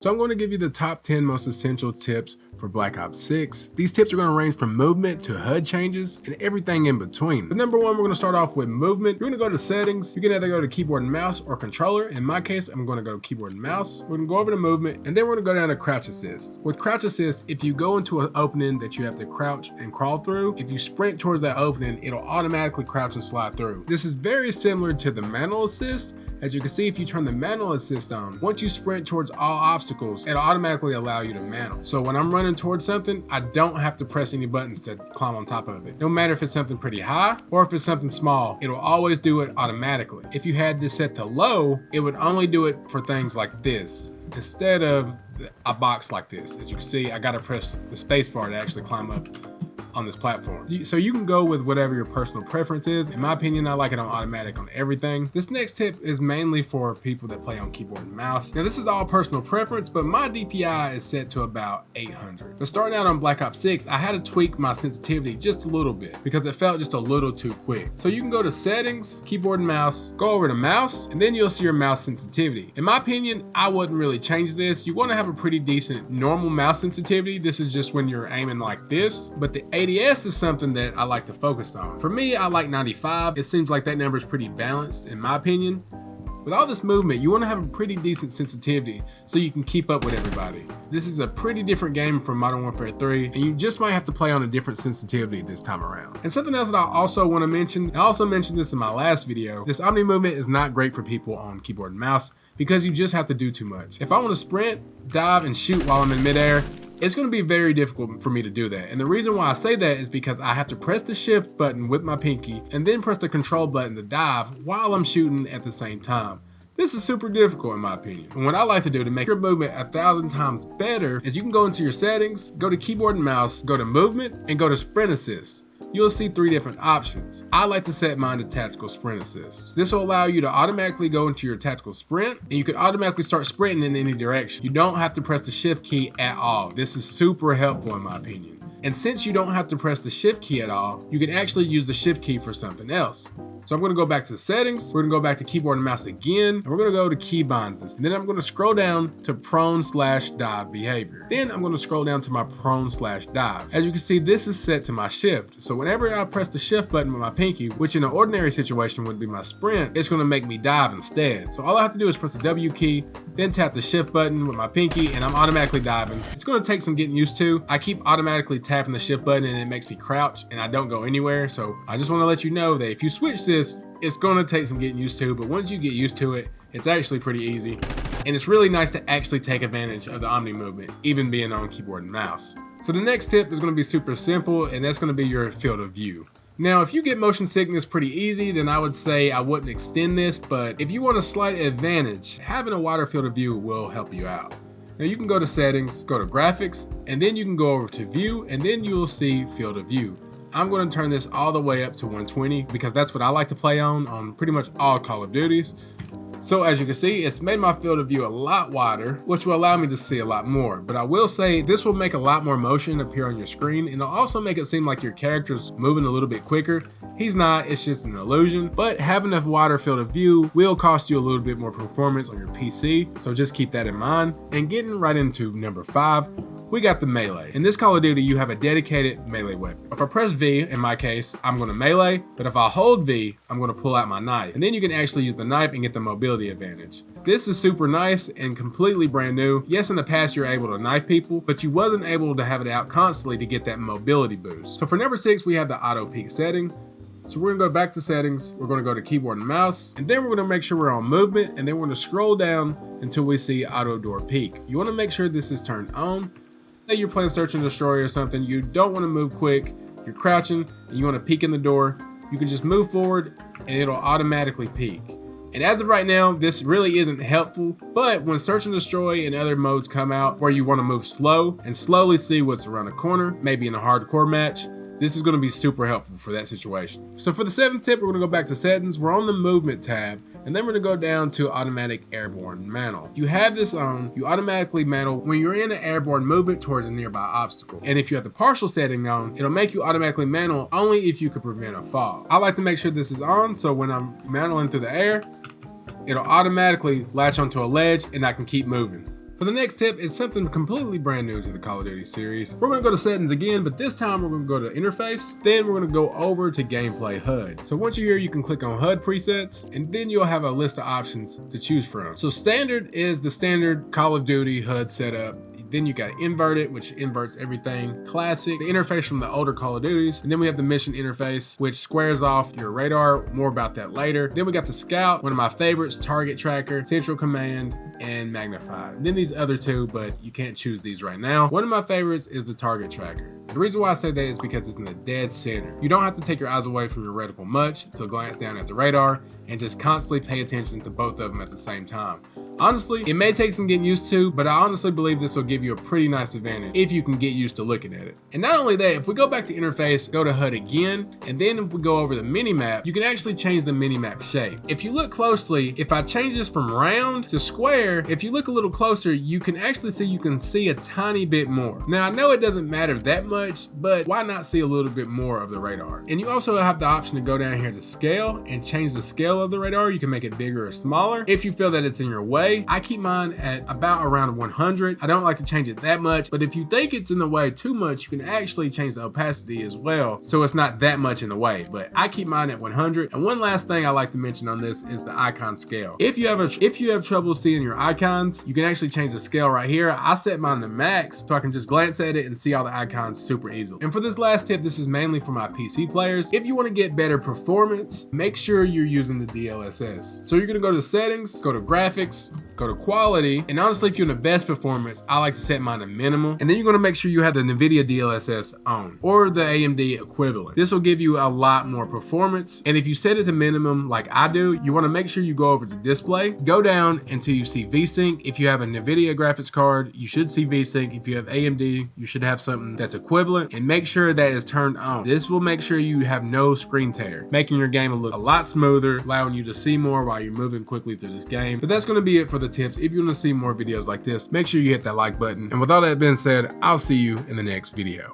So I'm going to give you the top 10 most essential tips for Black Ops 6. These tips are going to range from movement to HUD changes and everything in between. But number one, we're going to start off with movement. You're going to go to settings. You can either go to keyboard and mouse or controller. In my case, I'm going to go keyboard and mouse. We're going to go over to movement, and then we're going to go down to crouch assist. With crouch assist, if you go into an opening that you have to crouch and crawl through, if you sprint towards that opening, it'll automatically crouch and slide through. This is very similar to the manual assist. As you can see, if you turn the manual assist on, once you sprint towards all obstacles, it'll automatically allow you to manual. So when I'm running towards something, I don't have to press any buttons to climb on top of it. No matter if it's something pretty high or if it's something small, it'll always do it automatically. If you had this set to low, it would only do it for things like this, instead of a box like this. As you can see, I gotta press the space bar to actually climb up on this platform. So you can go with whatever your personal preference is. In my opinion, I like it on automatic on everything. This next tip is mainly for people that play on keyboard and mouse. Now this is all personal preference, but my DPI is set to about 800. So starting out on Black Ops 6, I had to tweak my sensitivity just a little bit because it felt just a little too quick. So you can go to settings, keyboard and mouse, go over to mouse, and then you'll see your mouse sensitivity. In my opinion, I wouldn't really change this. You want to have a pretty decent normal mouse sensitivity. This is just when you're aiming like this, but the ADS is something that I like to focus on. For me, I like 95. It seems like that number is pretty balanced in my opinion. With all this movement, you want to have a pretty decent sensitivity so you can keep up with everybody. This is a pretty different game from Modern Warfare 3, and you just might have to play on a different sensitivity this time around. And something else that I also want to mention, I also mentioned this in my last video, this Omni movement is not great for people on keyboard and mouse because you just have to do too much. If I want to sprint, dive, and shoot while I'm in midair, it's going to be very difficult for me to do that. And the reason why I say that is because I have to press the shift button with my pinky and then press the control button to dive while I'm shooting at the same time. This is super difficult in my opinion. And what I like to do to make your movement 1,000 times better is you can go into your settings, go to keyboard and mouse, go to movement, and go to sprint assist. You'll see 3 different options. I like to set mine to tactical sprint assist. This will allow you to automatically go into your tactical sprint, and you can automatically start sprinting in any direction. You don't have to press the shift key at all. This is super helpful in my opinion. And since you don't have to press the shift key at all, you can actually use the shift key for something else. So I'm going to go back to settings, we're going to go back to keyboard and mouse again, and we're going to go to keybinds, and then I'm going to scroll down to prone/dive behavior. Then I'm going to scroll down to my prone/dive. As you can see, this is set to my shift. So whenever I press the shift button with my pinky, which in an ordinary situation would be my sprint, it's going to make me dive instead. So all I have to do is press the W key, then tap the shift button with my pinky, and I'm automatically diving. It's going to take some getting used to. I keep automatically tapping the shift button and it makes me crouch and I don't go anywhere. So I just want to let you know that if you switch this, it's going to take some getting used to, but once you get used to it, it's actually pretty easy. And it's really nice to actually take advantage of the Omni movement, even being on keyboard and mouse. So the next tip is going to be super simple, and that's going to be your field of view. Now, if you get motion sickness pretty easy, then I would say I wouldn't extend this, but if you want a slight advantage, having a wider field of view will help you out. Now you can go to settings, go to graphics, and then you can go over to view, and then you'll see field of view. I'm going to turn this all the way up to 120 because that's what I like to play on pretty much all Call of Duties. So as you can see, it's made my field of view a lot wider, which will allow me to see a lot more. But I will say this will make a lot more motion appear on your screen, and it'll also make it seem like your character's moving a little bit quicker. He's not, it's just an illusion. But having a wider field of view will cost you a little bit more performance on your PC, so just keep that in mind. And getting right into number 5, we got the melee. In this Call of Duty, you have a dedicated melee weapon. If I press V, in my case, I'm going to melee, but if I hold V, I'm going to pull out my knife. And then you can actually use the knife and get the mobility advantage. This is super nice and completely brand new. Yes, in the past you're able to knife people, but you wasn't able to have it out constantly to get that mobility boost. So for number 6, we have the auto peek setting. So we're gonna go back to settings, we're gonna go to keyboard and mouse, and then we're gonna make sure we're on movement, and then we're gonna scroll down until we see auto door peek. You wanna make sure this is turned on. Say you're playing search and destroy or something, you don't wanna move quick, you're crouching, and you wanna peek in the door, you can just move forward and it'll automatically peek. And as of right now, this really isn't helpful, but when search and destroy and other modes come out where you wanna move slow and slowly see what's around the corner, maybe in a hardcore match, this is going to be super helpful for that situation. So for the 7th tip, we're going to go back to settings. We're on the movement tab, and then we're going to go down to automatic airborne mantle. If you have this on, you automatically mantle when you're in an airborne movement towards a nearby obstacle. And if you have the partial setting on, it'll make you automatically mantle only if you could prevent a fall. I like to make sure this is on, so when I'm mantling through the air, it'll automatically latch onto a ledge and I can keep moving. For the next tip, it's something completely brand new to the Call of Duty series. We're gonna go to settings again, but this time we're gonna go to interface, then we're gonna go over to gameplay HUD. So once you're here, you can click on HUD presets, and then you'll have a list of options to choose from. So standard is the standard Call of Duty HUD setup. Then you got inverted, which inverts everything. Classic, the interface from the older Call of Duties. And then we have the mission interface, which squares off your radar. More about that later. Then we got the scout, one of my favorites, target tracker, central command, and magnified. And then these other two, but you can't choose these right now. One of my favorites is the target tracker. The reason why I say that is because it's in the dead center. You don't have to take your eyes away from your reticle much to glance down at the radar and just constantly pay attention to both of them at the same time. Honestly, it may take some getting used to, but I honestly believe this will give you a pretty nice advantage if you can get used to looking at it. And not only that, if we go back to interface, go to HUD again, and then if we go over the minimap, you can actually change the minimap shape. If you look closely, if I change this from round to square, if you look a little closer, you can actually see a tiny bit more. Now I know it doesn't matter that much, but why not see a little bit more of the radar? And you also have the option to go down here to scale and change the scale of the radar. You can make it bigger or smaller if you feel that it's in your way. I keep mine at about around 100. I don't like to change it that much, but if you think it's in the way too much, you can actually change the opacity as well, so it's not that much in the way, but I keep mine at 100. And one last thing I like to mention on this is the icon scale. If you have trouble seeing your icons, you can actually change the scale right here. I set mine to max so I can just glance at it and see all the icons super easily. And for this last tip, this is mainly for my PC players. If you want to get better performance, make sure you're using the DLSS. So you're gonna go to settings, go to graphics, go to quality, and honestly, if you want the best performance, I like to set mine to minimal. And then you're gonna make sure you have the NVIDIA DLSS on, or the AMD equivalent. This will give you a lot more performance. And if you set it to minimum like I do, you wanna make sure you go over to display, go down until you see VSync. If you have a NVIDIA graphics card, you should see VSync. If you have AMD, you should have something that's equivalent, and make sure that is turned on. This will make sure you have no screen tear, making your game look a lot smoother, allowing you to see more while you're moving quickly through this game. But that's gonna be it for the tips. If you want to see more videos like this, make sure you hit that like button. And with all that being said, I'll see you in the next video.